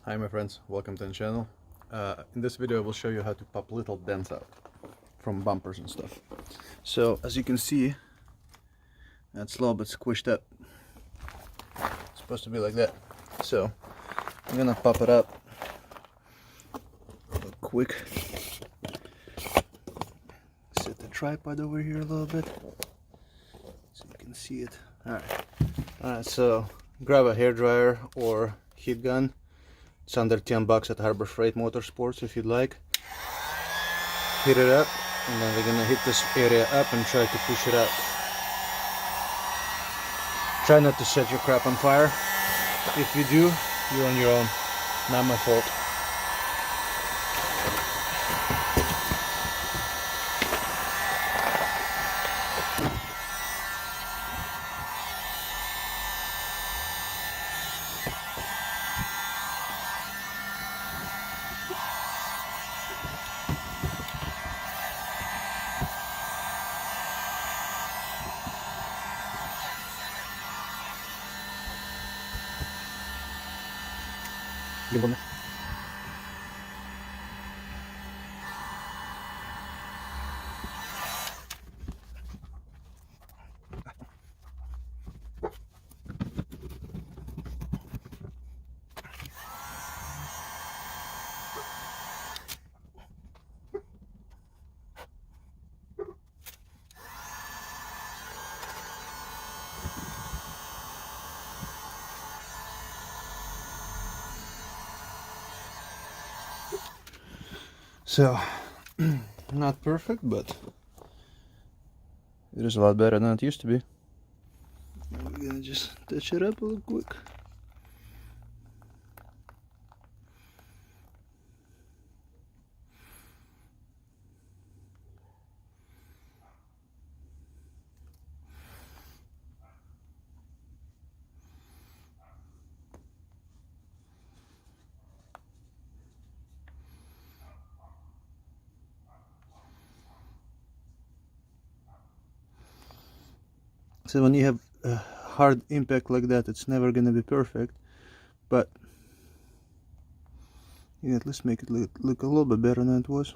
Hi my friends, welcome to the channel. In this video I will show you how to pop little dents out from bumpers and stuff. So as you can see, that's a little bit squished up. It's supposed to be like that. So I'm gonna pop it up real quick. Set the tripod over here a little bit so you can see it. Alright, so grab a hairdryer or heat gun. It's under 10 bucks at Harbor Freight Motorsports if you'd like. Heat it up, and then we're gonna hit this area up and try to push it out. Try not to set your crap on fire. If you do, you're on your own. Not my fault. So, not perfect, but it is a lot better than it used to be. We're gonna just touch it up a little quick. So when you have a hard impact like that, it's never gonna be perfect, but you at least make it look a little bit better than it was.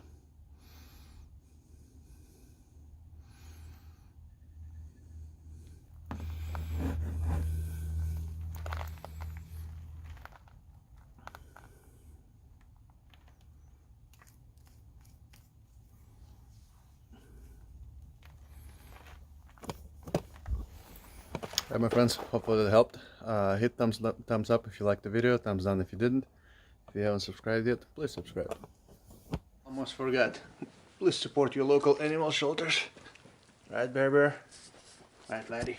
Alright my friends, hopefully that helped. Hit thumbs up if you liked the video, thumbs down if you didn't. If you haven't subscribed yet, please subscribe. Almost forgot. Please support your local animal shelters. Right, Bear Bear? Right, laddie?